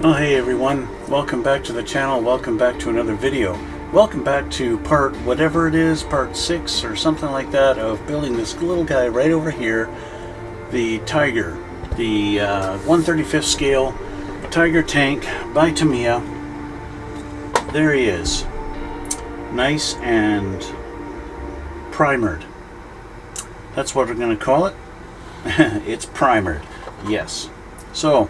Oh, hey everyone, welcome back to the channel, welcome back to another video. Welcome back to part whatever it is, part 6 or something like that, of building this little guy right over here, the Tiger, the 1/35th scale Tiger tank by Tamiya. There he is, nice and primered. That's what we're going to call it. It's primered, yes. So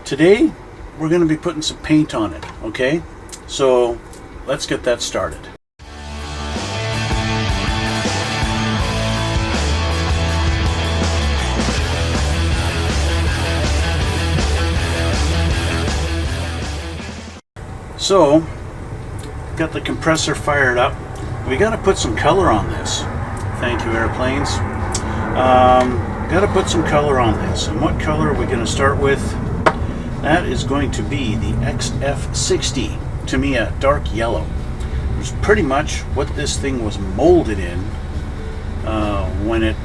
today we're going to be putting some paint on it, okay? So let's get that started. So got the compressor fired up. We got to put some color on this. Thank you, airplanes. Got to put some color on this. And what color are we going to start with? That is going to be the XF60 Tamiya dark yellow. It's pretty much what this thing was molded in when it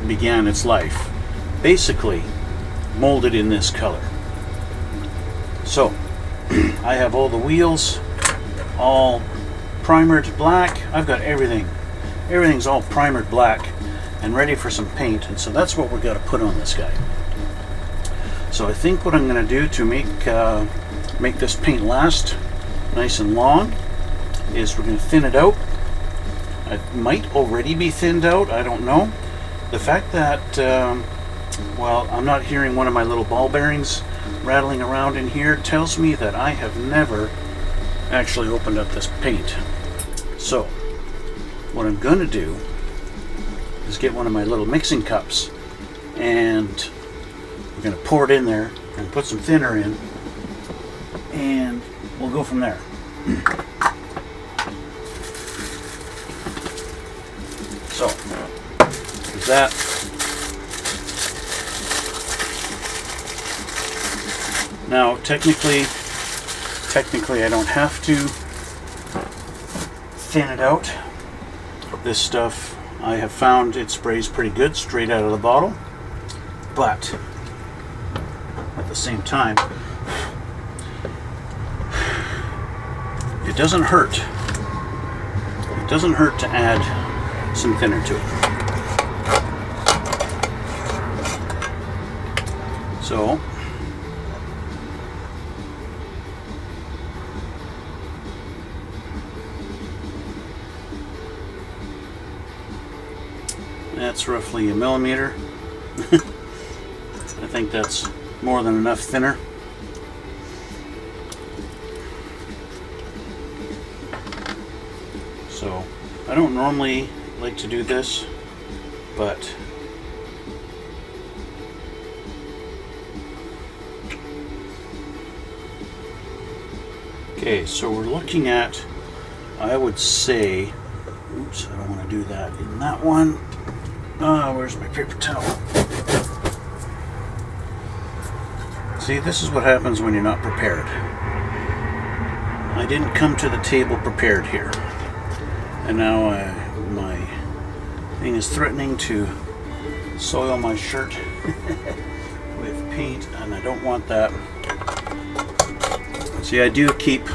began its life. Basically molded in this color. So I have all the wheels all primered black. I've got everything. Everything's all primered black and ready for some paint, and so that's what we're going to put on this guy. So I think what I'm going to do to make this paint last nice and long is we're going to thin it out. It might already be thinned out, I don't know. The fact that well, I'm not hearing one of my little ball bearings rattling around in here tells me that I have never actually opened up this paint. So what I'm going to do is get one of my little mixing cups, and we're going to pour it in there and put some thinner in, and we'll go from there. So there's that. Now technically I don't have to thin it out. This stuff, I have found, it sprays pretty good straight out of the bottle, but at the same time it doesn't hurt. It doesn't hurt to add some thinner to it. So that's roughly a millimeter. I think that's more than enough thinner. So I don't normally like to do this, but okay, so we're looking at, I would say, oops, I don't want to do that in that one. Where's my paper towel? See, this is what happens when you're not prepared. I didn't come to the table prepared here. And now my thing is threatening to soil my shirt with paint, and I don't want that. See, I do keep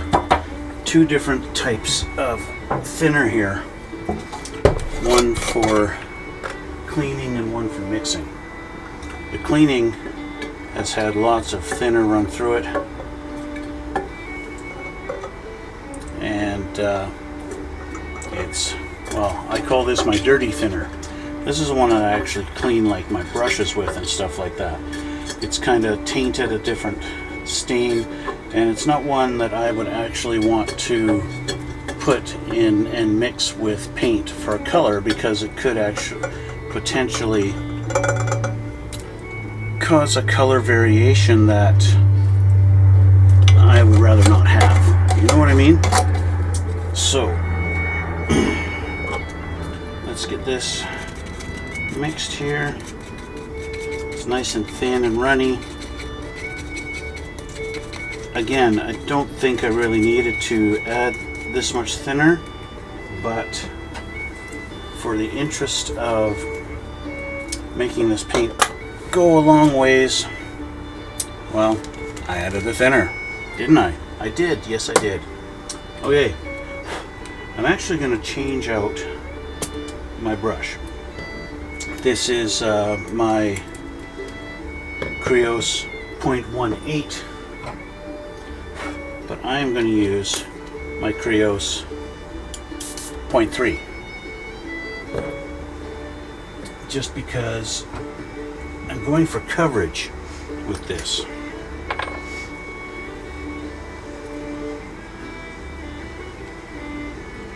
two different types of thinner here. One for cleaning and one for mixing. The cleaning has had lots of thinner run through it, and it's, well, I call this my dirty thinner. This is the one that I actually clean like my brushes with and stuff like that. It's kind of tainted, a different stain, and it's not one that I would actually want to put in and mix with paint for a color, because it could actually potentially cause a color variation that I would rather not have. You know what I mean? So let's get this mixed here. It's nice and thin and runny. Again, I don't think I really needed to add this much thinner, but for the interest of making this paint go a long ways, well, I added a thinner, didn't I? I did, yes I did. Okay, I'm actually going to change out my brush. This is my Creos 0.18, but I'm going to use my Creos 0.3, just because I'm going for coverage with this.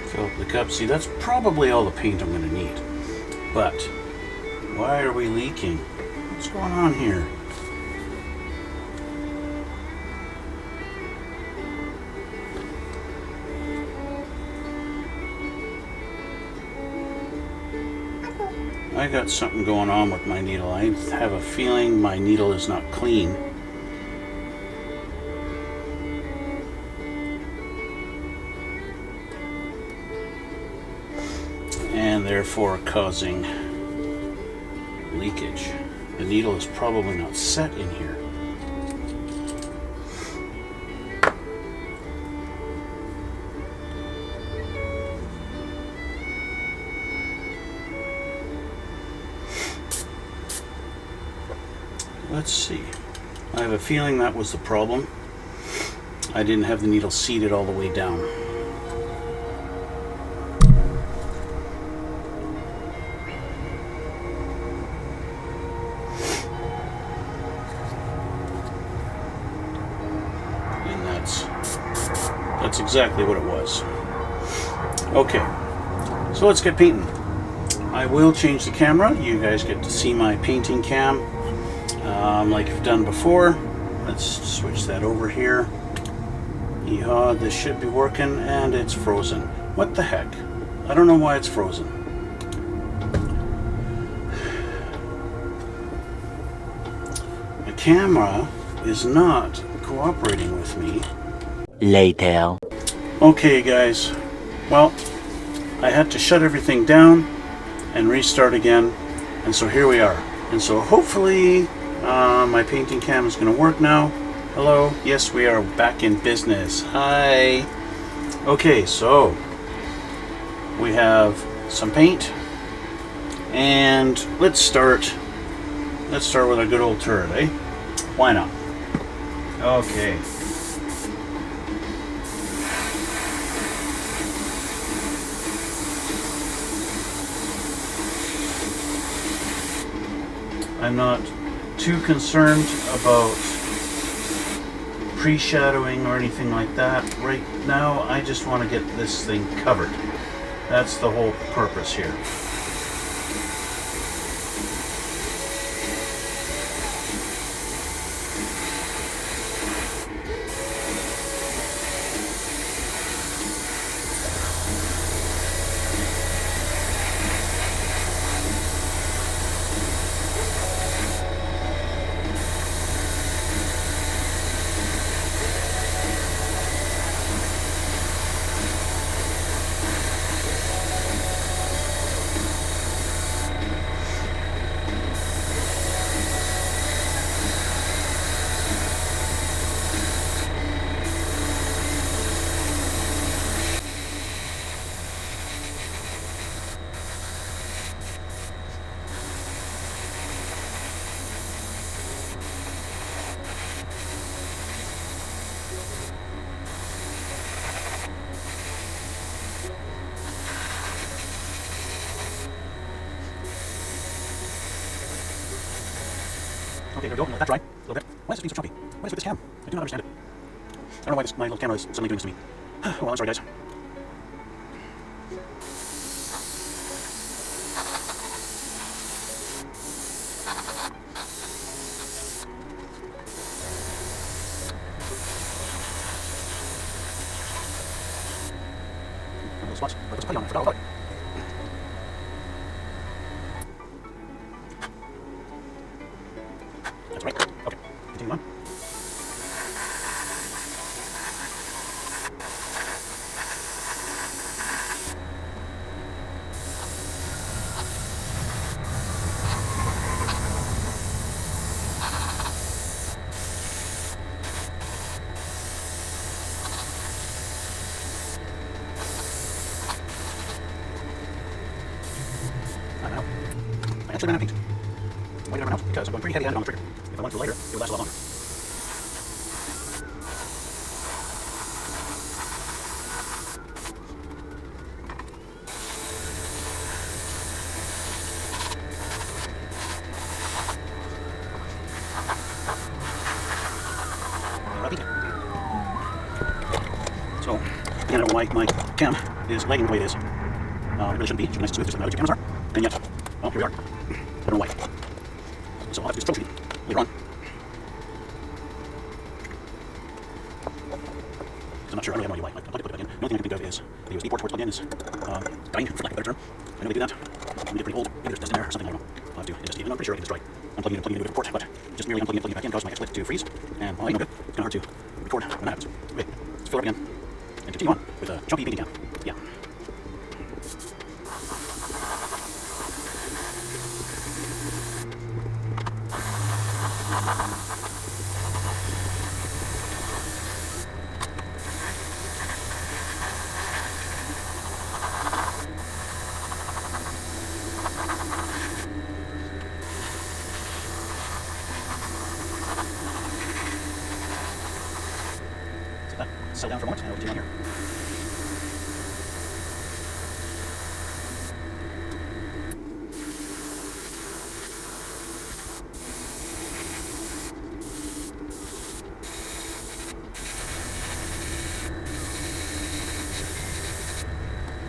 Fill up the cup. See, that's probably all the paint I'm going to need. But why are we leaking? What's going on here? I got something going on with my needle. I have a feeling my needle is not clean. And therefore causing leakage. The needle is probably not set in here. Let's see. I have a feeling that was the problem. I didn't have the needle seated all the way down. And that's exactly what it was. Okay, so let's get painting. I will change the camera. You guys get to see my painting cam. Like I've done before. Let's switch that over here. Yeehaw, this should be working, and it's frozen. What the heck? I don't know why it's frozen. The camera is not cooperating with me. Later. Okay guys, well, I had to shut everything down and restart again, and so here we are. And so hopefully my painting cam is going to work now. Hello, yes, we are back in business. Hi. Okay, so we have some paint, and let's start with a good old turret, eh? Why not? Okay. I'm not too concerned about pre-shadowing or anything like that. Right now, I just want to get this thing covered. That's the whole purpose here. Okay, there we go. Let that dry a little bit. Why is this being so choppy? What is with this cam? I do not understand it. I don't know why my little camera is suddenly doing this to me. Well, I'm sorry, guys. Little spots. Let's put on it. I forgot about it. That's right. Okay. Continue on. actually ran out of paint. Why did I run out? Because I'm going pretty heavy-handed on the trigger. If I went for lighter, it would last a lot longer. So, again, I don't know why my cam is lagging the way it is. It really shouldn't be. It should be nice and smooth, just like my other two cameras are. And yet, well, here we are. I don't know why. So I'll have to do some troubleshooting later on. I'm not sure. I really have no idea why. I'd like to put it back in. The only thing I can think of is the USB port towards plugged in is dying, for lack of a better term. I know they do that. When they get pretty old, maybe there's dust in there or something. I don't know. I'll have to investigate. I'm pretty sure I can destroy unplugging and plugging in a different port, but just merely unplugging and plugging it back in caused my XSplit to freeze. And well, I know good. It's kind of hard to record when that happens. Okay, let's fill it up again and continue on with a chunky painting cam. Yeah. Settle down for a moment and we'll continue on here.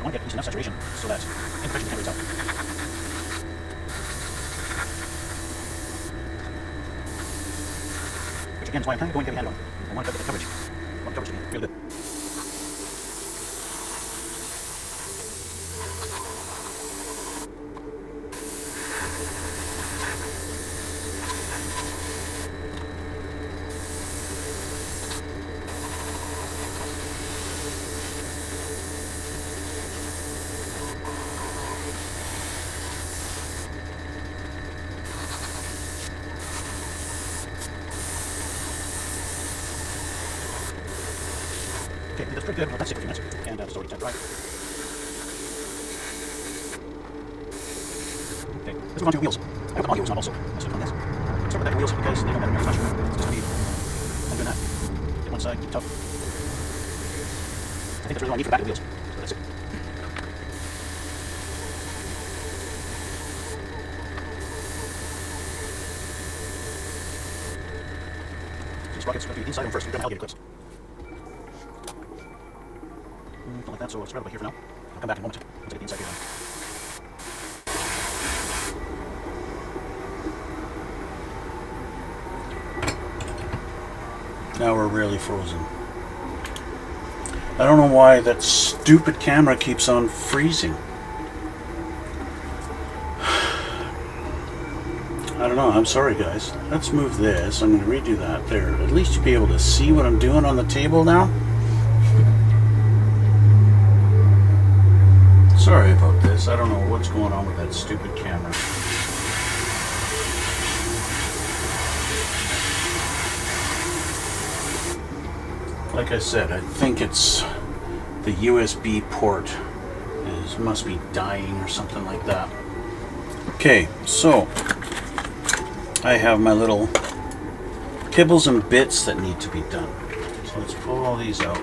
I want to get at least enough saturation so that imperfection can raise out. Which again is why I'm kind of going heavy-handed on. I want to get the coverage. I want the coverage to be really good. Okay, that's pretty good. Well, that's it for a few minutes. And it's already time dry. Okay, let's move on to wheels. I hope the audio is not also messing on this. Start with the wheels because they don't matter very much. It's just me. I'm doing that. Get one side, keep it tough. I think that's really all I need for the back of the wheels. So that's it. These sprockets are going to be inside them first. We've got alligator clips. Don't like that, so let's start over here for now. I'll come back in a moment once I get the inside here done. Now we're really frozen. I don't know why that stupid camera keeps on freezing. I don't know, I'm sorry guys. Let's move this. I'm going to redo that there. At least you'll be able to see what I'm doing on the table now. Sorry about this. I don't know what's going on with that stupid camera. Like I said, I think it's the USB port must be dying or something like that. Okay, so I have my little kibbles and bits that need to be done. So let's pull all these out.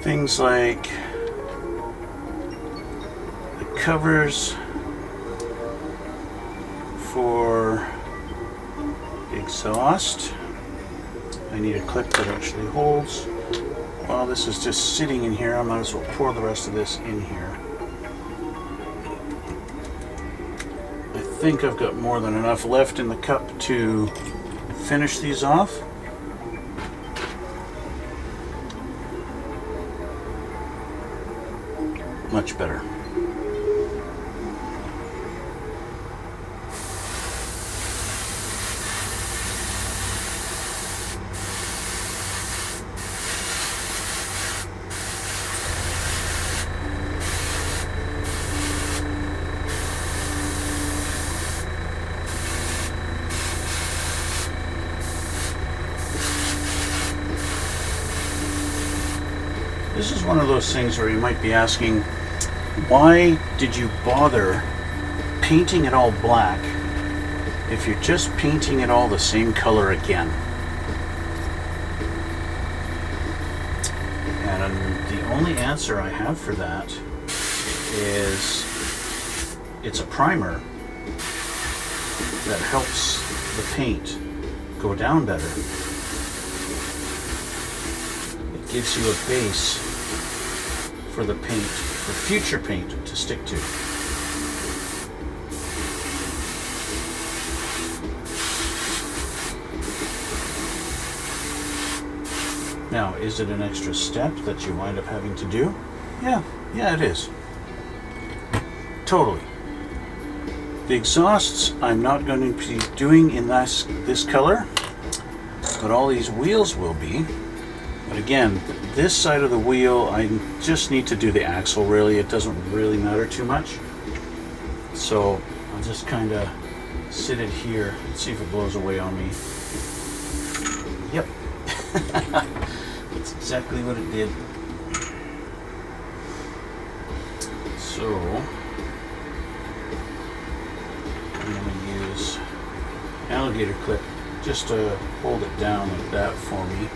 Things like the covers for the exhaust. I need a clip that actually holds. While this is just sitting in here, I might as well pour the rest of this in here. I think I've got more than enough left in the cup to finish these off. Much better. This this is one of those things where you might be asking, why did you bother painting it all black if you're just painting it all the same color again? And the only answer I have for that is it's a primer that helps the paint go down better. It gives you a base for the paint, for future paint to stick to. Now, is it an extra step that you wind up having to do? Yeah, it is. Totally. The exhausts I'm not going to be doing in this color, but all these wheels will be. But again, this side of the wheel, I just need to do the axle really. It doesn't really matter too much. So I'll just kind of sit it here and see if it blows away on me. Yep. That's exactly what it did. So I'm going to use alligator clip just to hold it down like that for me.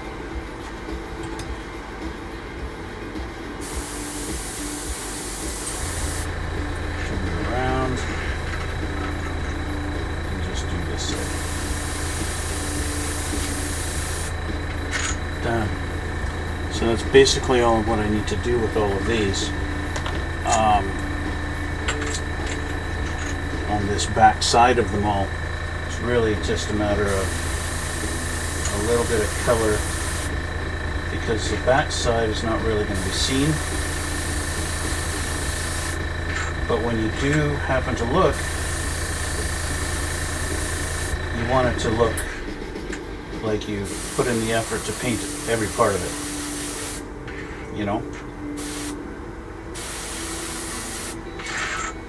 Turn it around and just do this side. Done. So that's basically all of what I need to do with all of these. On this back side of them all, it's really just a matter of a little bit of color, because the back side is not really going to be seen. But when you do happen to look, you want it to look like you put in the effort to paint every part of it. You know?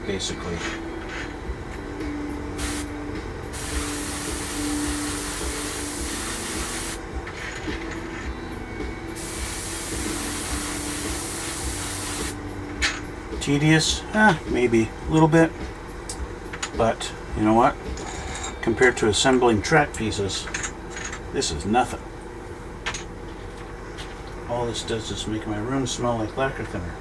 Basically. Tedious? Maybe a little bit. But you know what? Compared to assembling track pieces, this is nothing. All this does is make my room smell like lacquer thinner.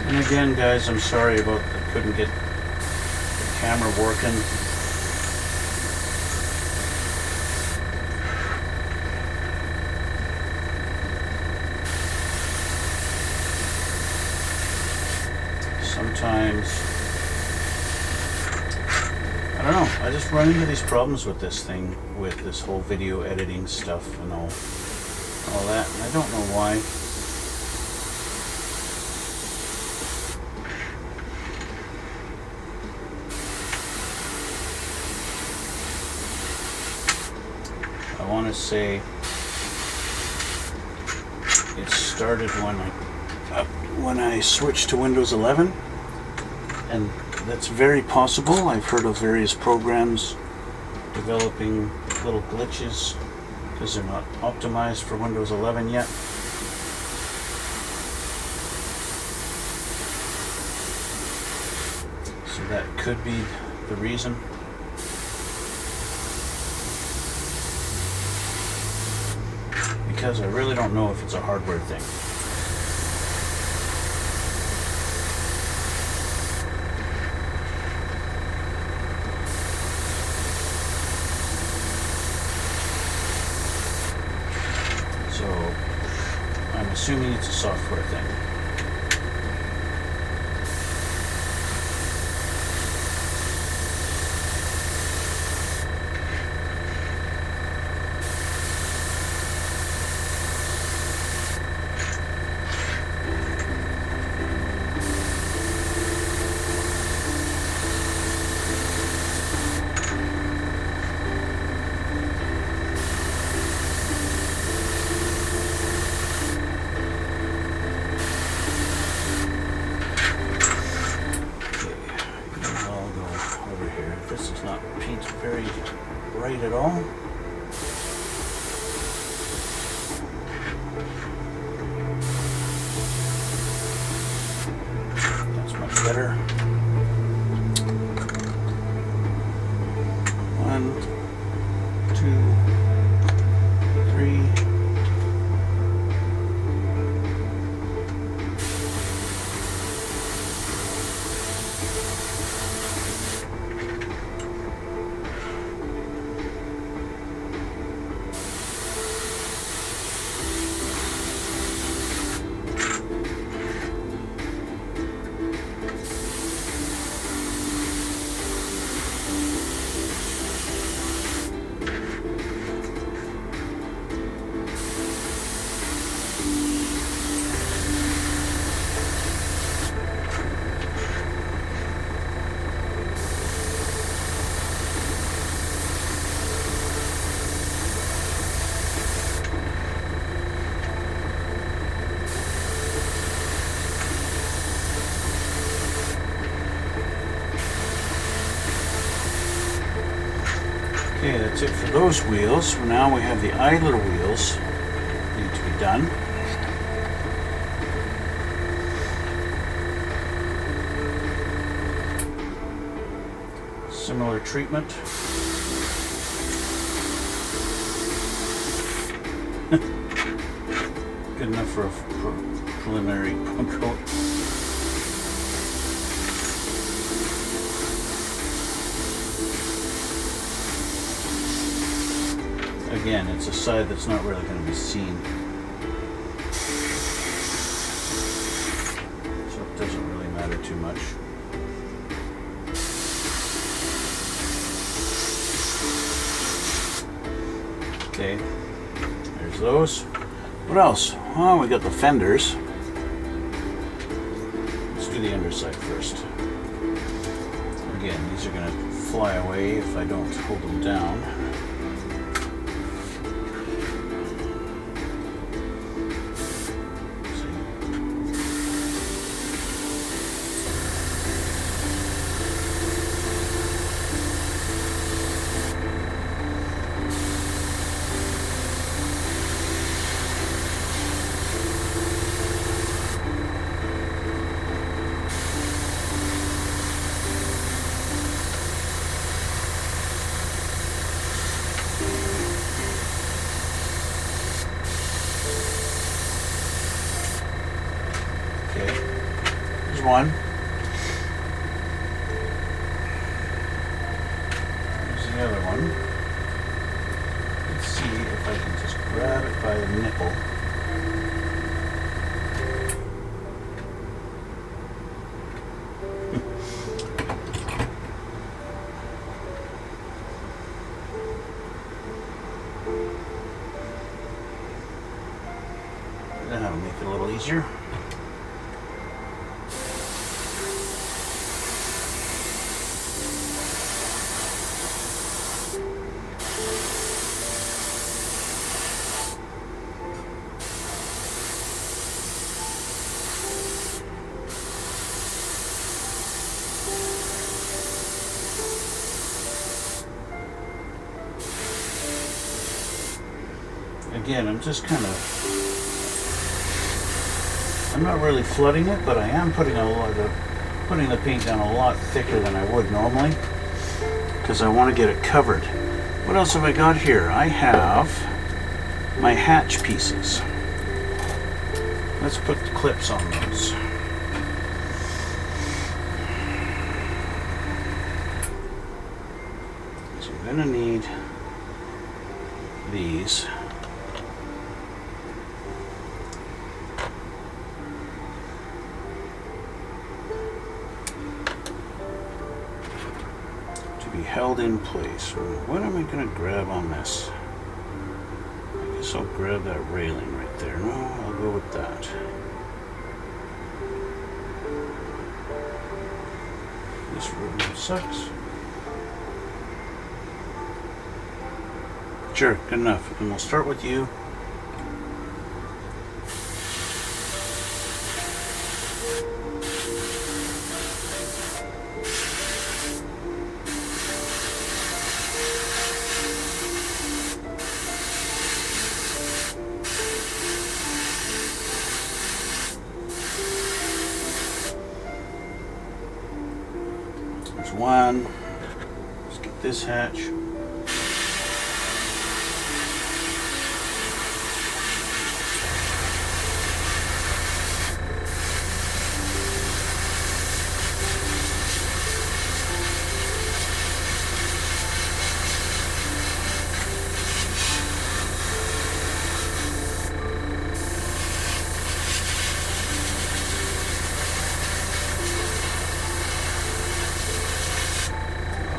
And again, guys, I'm sorry about I couldn't get the camera working. Sometimes, I don't know, I just run into these problems with this thing, with this whole video editing stuff and all that, and I don't know why. I want to say it started when I switched to Windows 11, and that's very possible. I've heard of various programs developing little glitches because they're not optimized for Windows 11 yet. So that could be the reason. Because I really don't know if it's a hardware thing. So I'm assuming it's a software thing. better. 1, 2, 3. Okay, that's it for those wheels. Now we have the idler wheels need to be done. Similar treatment. Good enough for a preliminary pump coat. Again, it's a side that's not really going to be seen, so it doesn't really matter too much. Okay, there's those. What else? Oh, we got the fenders. Let's do the underside first. Again, these are going to fly away if I don't hold them down. One. There's the other one. Let's see if I can just grab it by the nipple. That'll make it a little easier. Again, I'm just kind of, I'm not really flooding it, but I am putting the paint down a lot thicker than I would normally, because I want to get it covered. What else have I got here? I have my hatch pieces. Let's put the clips on those. So I'm going to need these. Held in place. What am I going to grab on this? I guess I'll grab that railing right there. No, I'll go with that. This room sucks. Sure, good enough. And we'll start with you. one. Let's get this hatch.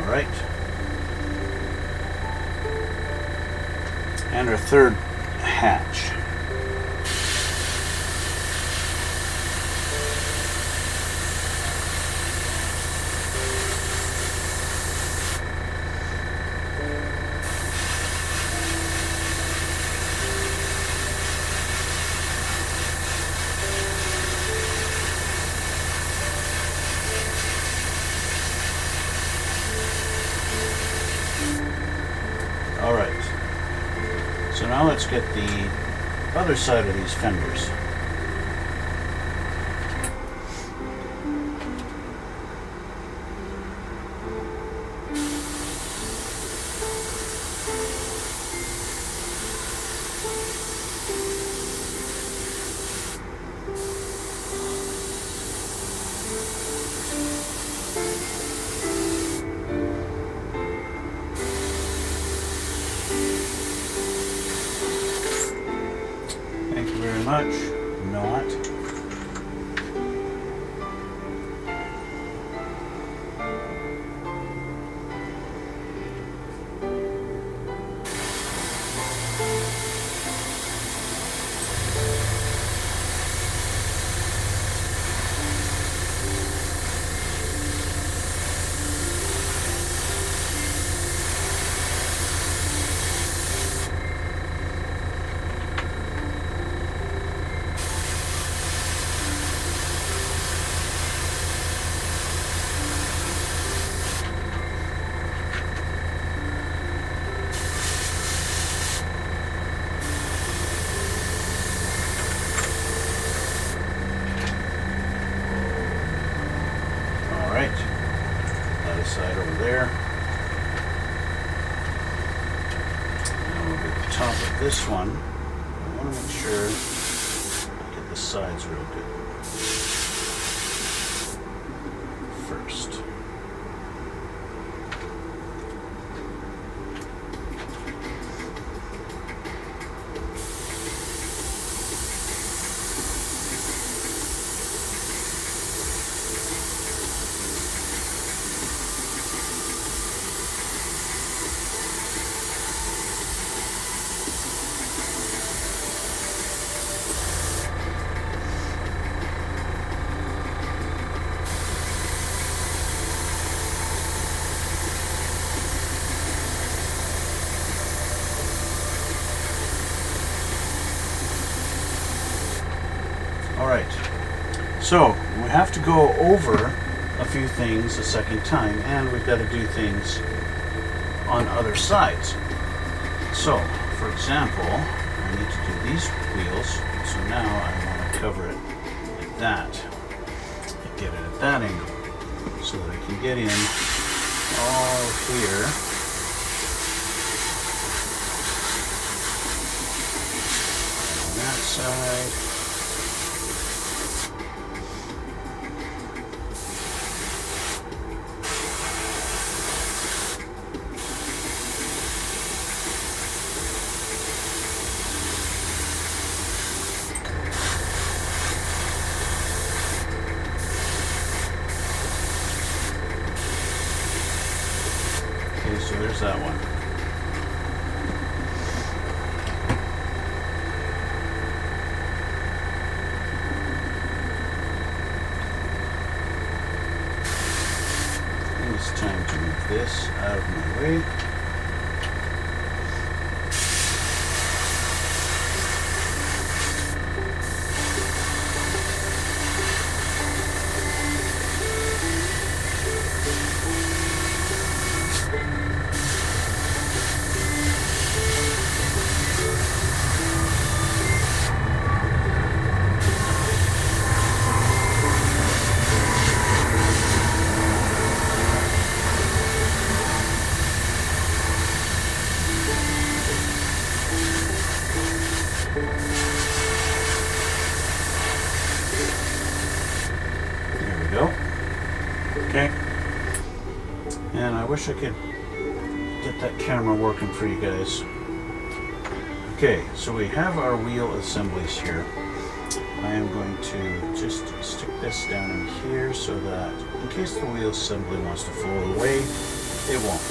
Right. And our third hatch. Alright, so now let's get the other side of these fenders. Thank you very much. Not. Side over there. Now we'll get the top of this one. I want to make sure I get the sides real good first. Alright, so we have to go over a few things a second time, and we've got to do things on other sides. So, for example, I need to do these wheels, so now I want to cover it like that. And get it at that angle, so that I can get in all here. On that side. So there's that one. And it's time to move this out of my way. Okay. And I wish I could get that camera working for you guys. Okay, so we have our wheel assemblies here. I am going to just stick this down in here so that in case the wheel assembly wants to float away, it won't.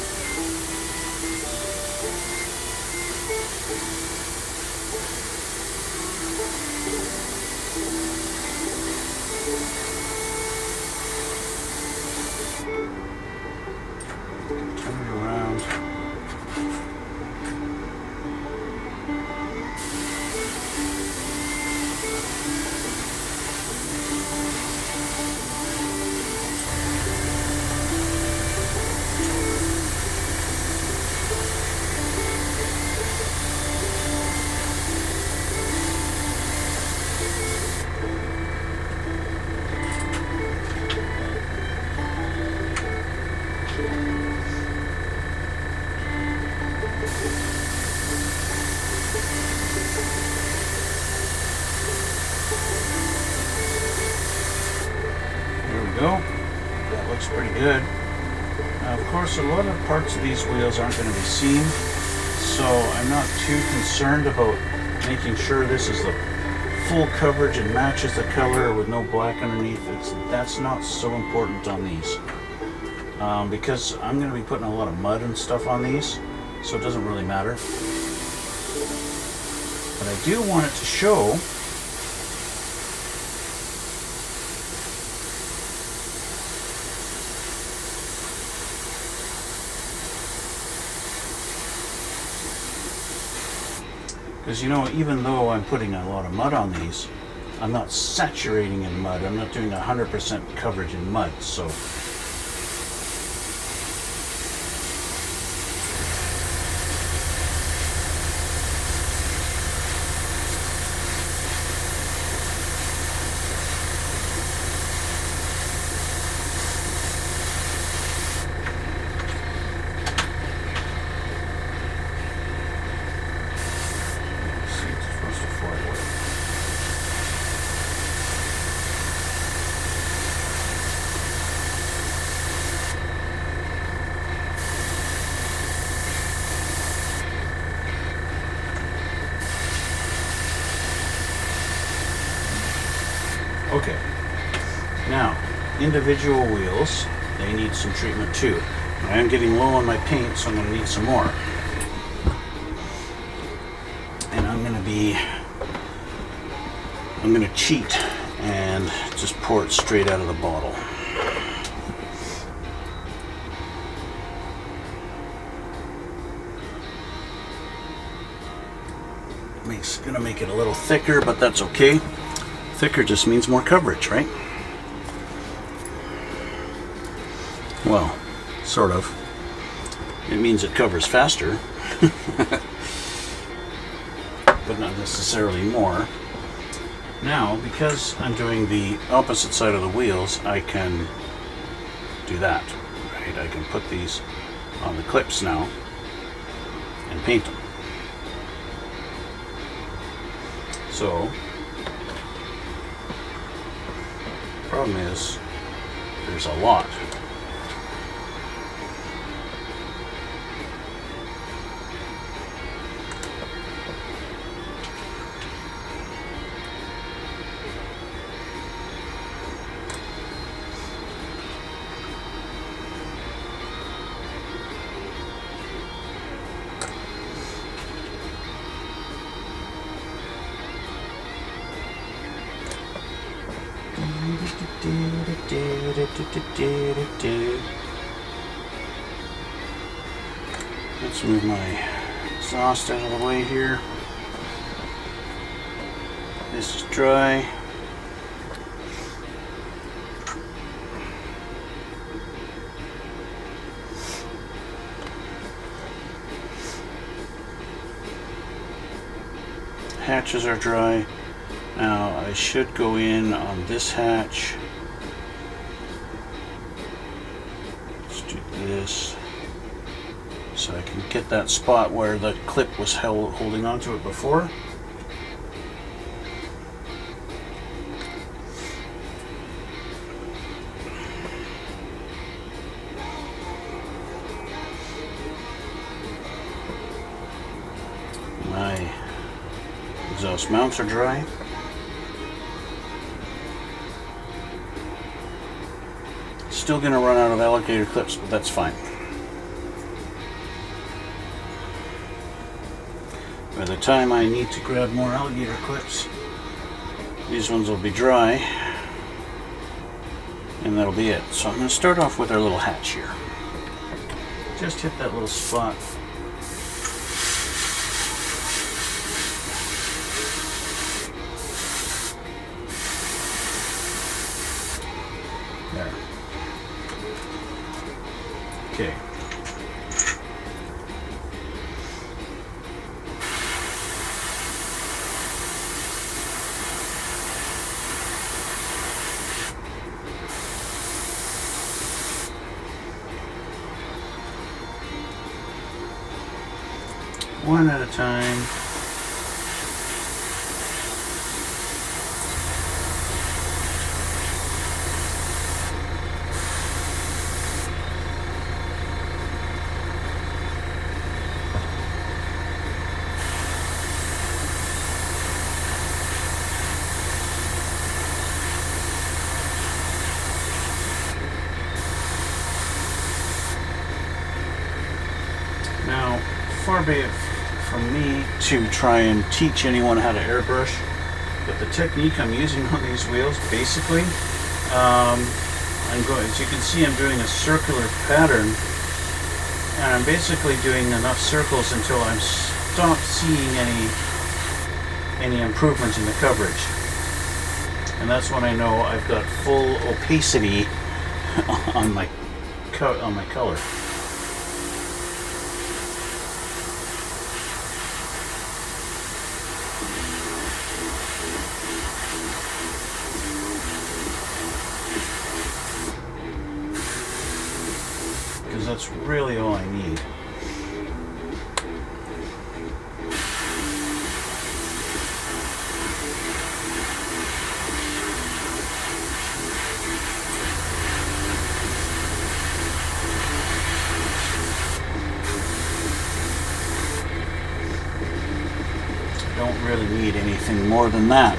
Turn it around. Go. That looks pretty good. Now, of course, a lot of parts of these wheels aren't going to be seen, so I'm not too concerned about making sure this is the full coverage and matches the color with no black underneath. That's not so important on these because I'm going to be putting a lot of mud and stuff on these, so it doesn't really matter. But I do want it to show because, you know, even though I'm putting a lot of mud on these, I'm not saturating in mud. I'm not doing 100% coverage in mud, so. Okay, now individual wheels, they need some treatment too. I am getting low on my paint, so I'm going to need some more. And I'm going to cheat and just pour it straight out of the bottle. It's going to make it a little thicker, but that's okay. Thicker just means more coverage, right? Well, sort of. It means it covers faster, but not necessarily more. Now, because I'm doing the opposite side of the wheels, I can do that, right? I can put these on the clips now and paint them. So, problem is, there's a lot. Let's move my exhaust out of the way here. This is dry. Hatches are dry. Now I should go in on this hatch. Let's do this so I can get that spot where the clip was holding onto it before. Those mounts are dry. Still going to run out of alligator clips, but that's fine. By the time I need to grab more alligator clips, these ones will be dry, and that'll be it. So I'm going to start off with our little hatch here. Just hit that little spot. There. Okay. One at a time. Now, far be it from me to try and teach anyone how to airbrush, but the technique I'm using on these wheels, basically, as you can see, I'm doing a circular pattern, and I'm basically doing enough circles until I'm stop seeing any improvement in the coverage, and that's when I know I've got full opacity on my color. Because that's really all I need. I don't really need anything more than that.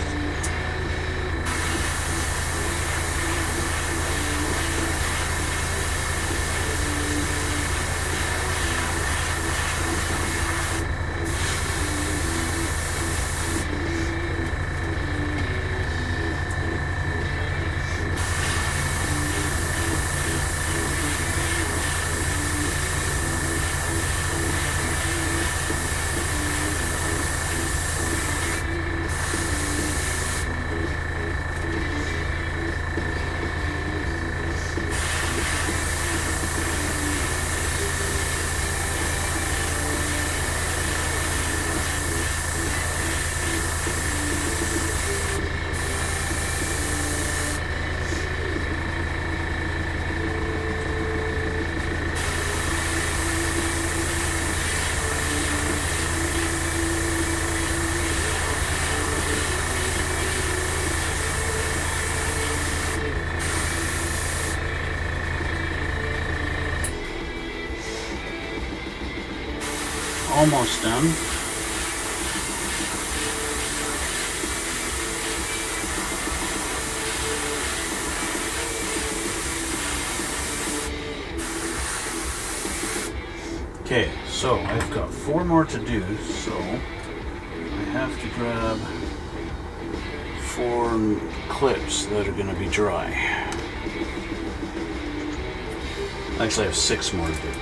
Almost done. Okay, so I've got 4 more to do, so I have to grab 4 clips that are going to be dry. Actually, I have 6 more to do.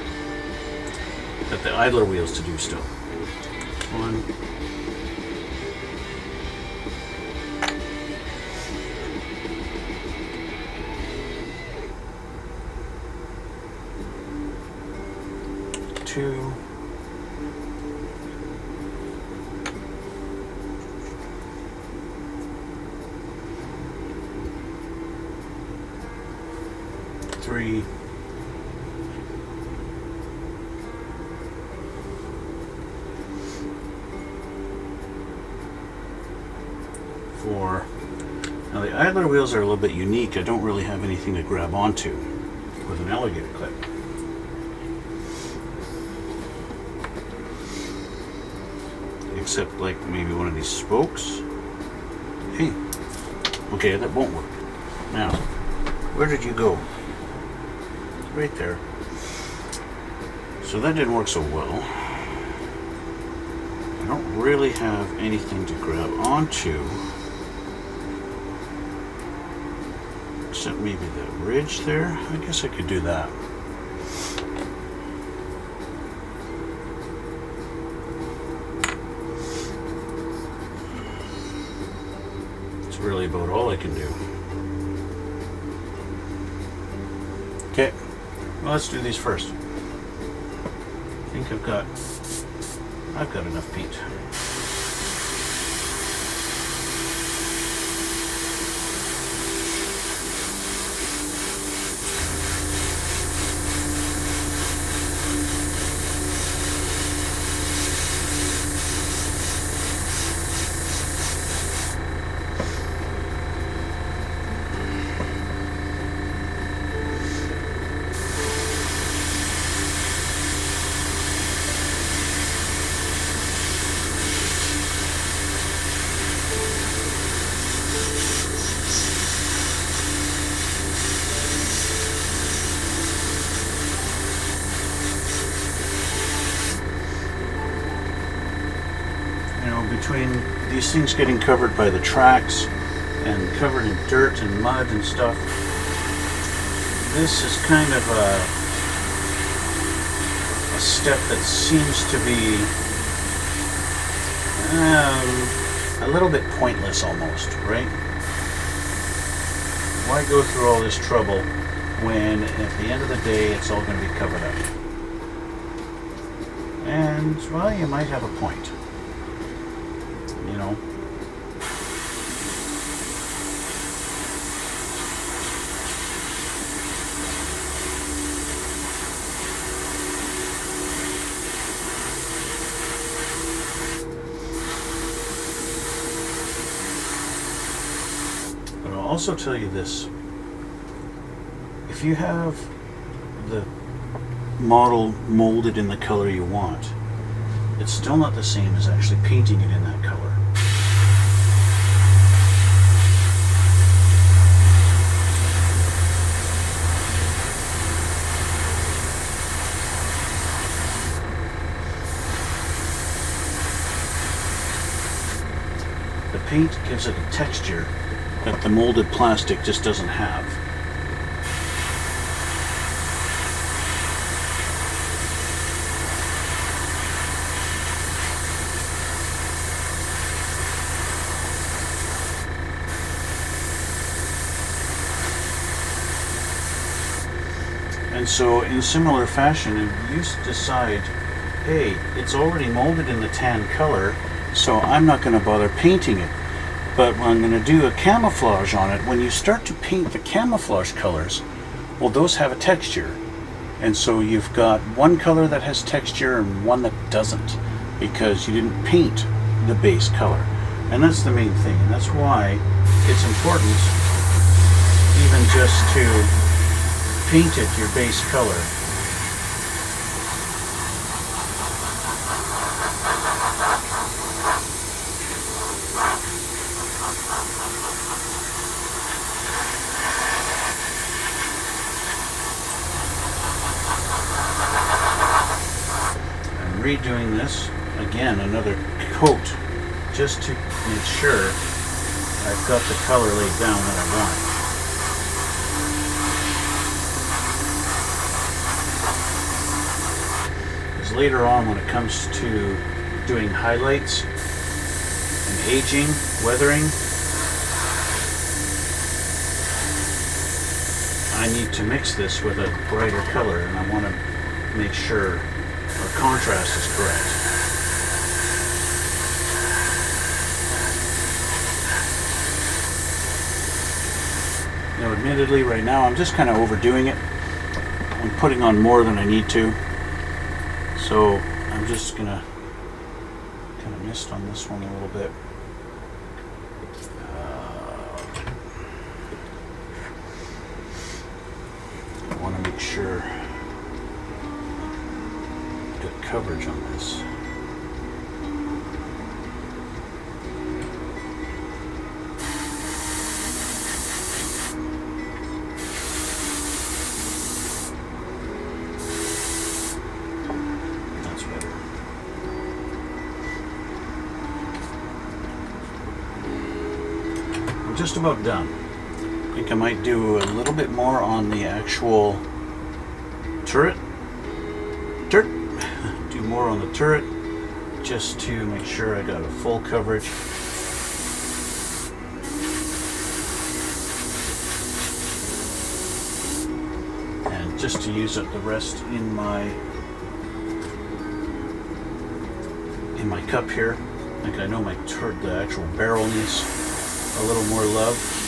Got the idler wheels to do still. 1, 2, 3, 4. Now the idler wheels are a little bit unique. I don't really have anything to grab onto with an alligator clip. except like maybe one of these spokes. Hey, okay, that won't work. Now, where did you go? Right there. So that didn't work so well. I don't really have anything to grab onto, except maybe that ridge there. I guess I could do that. It's really about all I can do. Okay, well, let's do these first. I think I've got enough paint. Between these things getting covered by the tracks and covered in dirt and mud and stuff, this is kind of a step that seems to be a little bit pointless almost, right? Why go through all this trouble when at the end of the day it's all going to be covered up? And, well, you might have a point. You know. But I'll also tell you this. If you have the model molded in the color you want, it's still not the same as actually painting it in that color. The paint gives it a texture that the molded plastic just doesn't have. And so in similar fashion, if you decide, hey, it's already molded in the tan color, so I'm not going to bother painting it. But I'm going to do a camouflage on it. When you start to paint the camouflage colors, well, those have a texture. And so you've got one color that has texture and one that doesn't, because you didn't paint the base color. And that's the main thing. And that's why it's important even just to paint it your base color. I'm redoing this again, another coat, just to make sure I've got the color laid down that I want. Later on, when it comes to doing highlights and aging, weathering, I need to mix this with a brighter color, and I want to make sure our contrast is correct. Now, admittedly, right now I'm just kind of overdoing it. I'm putting on more than I need to. So I'm just gonna kind of mist on this one a little bit. I want to make sure I get coverage on this. I'm just about done. I think I might do a little bit more on the actual turret. Do more on the turret just to make sure I got a full coverage. And just to use up the rest in my cup here. I think I know my turret, the actual barrel needs a little more love.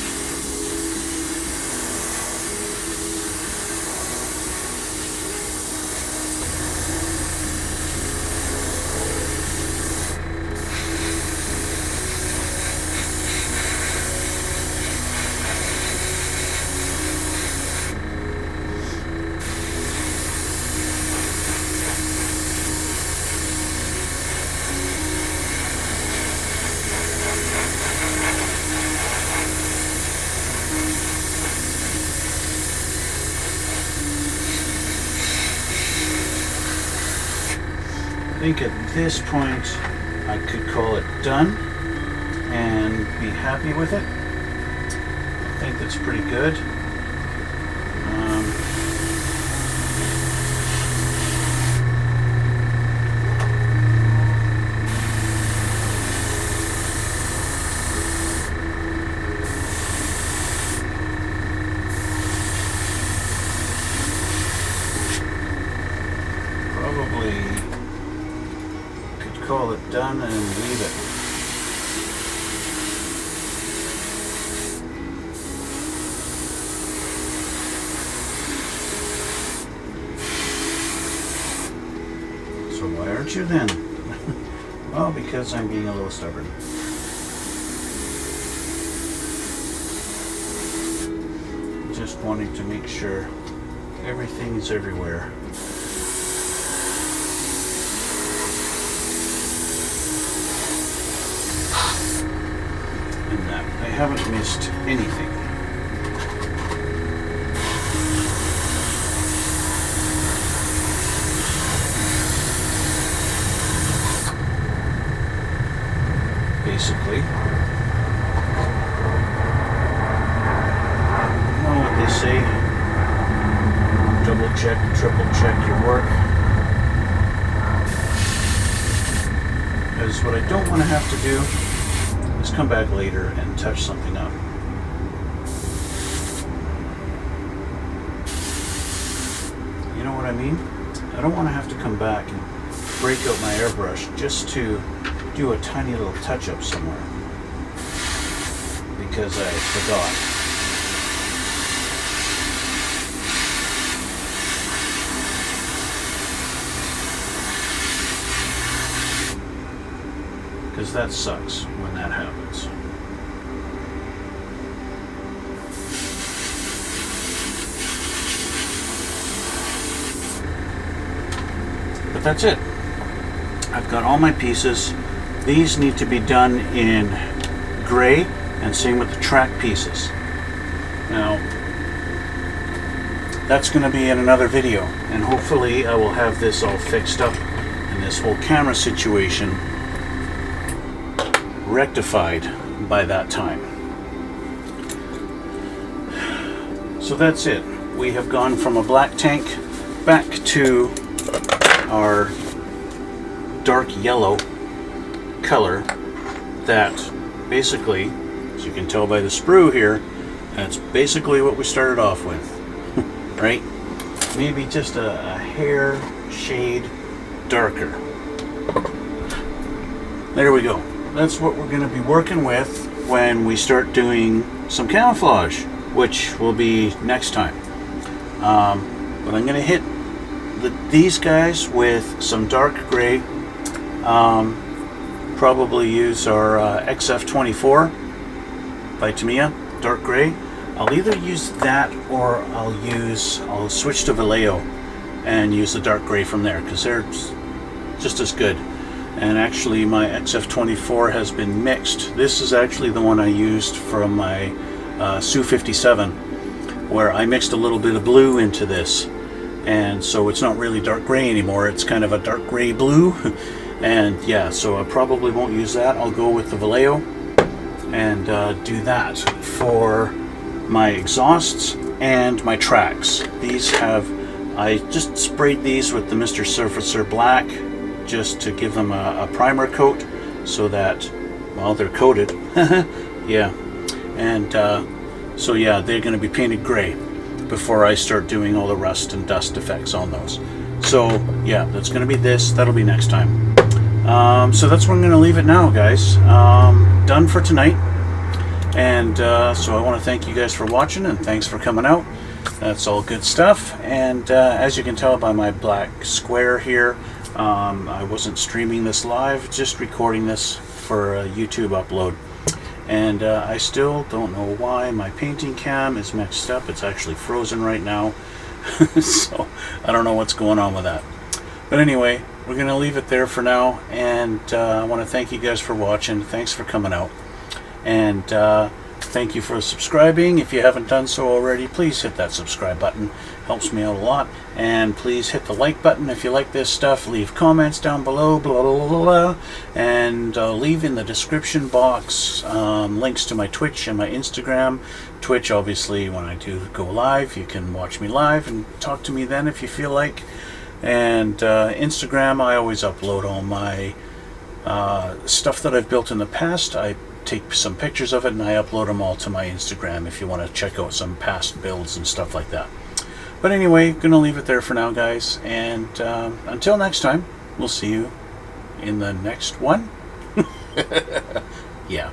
I think at this point I could call it done and be happy with it. I think that's pretty good. Probably call it done and leave it. So why aren't you then? Well, because I'm being a little stubborn. Just wanting to make sure everything's everywhere. I haven't missed anything. Basically, you know what they say, double check, triple check your work. Because what I don't want to have to do is come back later and touch something up. You know what I mean? I don't want to have to come back and break out my airbrush just to do a tiny little touch-up somewhere because I forgot. Because that sucks when that happens. But that's it. I've got all my pieces. These need to be done in gray, and same with the track pieces. Now, that's going to be in another video, and hopefully I will have this all fixed up and this whole camera situation rectified by that time. So that's it. We have gone from a black tank back to our dark yellow color that basically, as you can tell by the sprue here, that's basically what we started off with. Right? Maybe just a hair shade darker. There we go. That's what we're going to be working with when we start doing some camouflage, which will be next time. But I'm going to hit these guys with some dark gray. Probably use our XF24 by Tamiya, dark gray. I'll either use that or I'll switch to Vallejo and use the dark gray from there, because they're just as good. And actually my XF24 has been mixed. This is actually the one I used from my Su-57, where I mixed a little bit of blue into this, and so it's not really dark gray anymore, it's kind of a dark gray blue. And yeah, so I probably won't use that. I'll go with the Vallejo and do that for my exhausts and my tracks. These have, I just sprayed these with the Mr. Surfacer Black just to give them a primer coat so that, well, they're coated. Yeah. And so yeah, they're going to be painted gray before I start doing all the rust and dust effects on those. So yeah, that's going to be this. That'll be next time. So that's where I'm going to leave it now, guys. Done for tonight. And so I want to thank you guys for watching, and thanks for coming out. That's all good stuff. And as you can tell by my black square here, I wasn't streaming this live, just recording this for a YouTube upload. And I still don't know why my painting cam is mixed up. It's actually frozen right now. So I don't know what's going on with that. But anyway, we're going to leave it there for now. And I want to thank you guys for watching. Thanks for coming out. And thank you for subscribing. If you haven't done so already, please hit that subscribe button. Helps me out a lot. And please hit the like button if you like this stuff. Leave comments down below, blah, blah, blah, blah. And leave in the description box links to my Twitch and my Instagram. Twitch, obviously, when I do go live, you can watch me live and talk to me then if you feel like. And Instagram, I always upload all my stuff that I've built in the past. I take some pictures of it and I upload them all to my Instagram if you want to check out some past builds and stuff like that. But anyway, gonna leave it there for now, guys, and until next time, we'll see you in the next one. Yeah.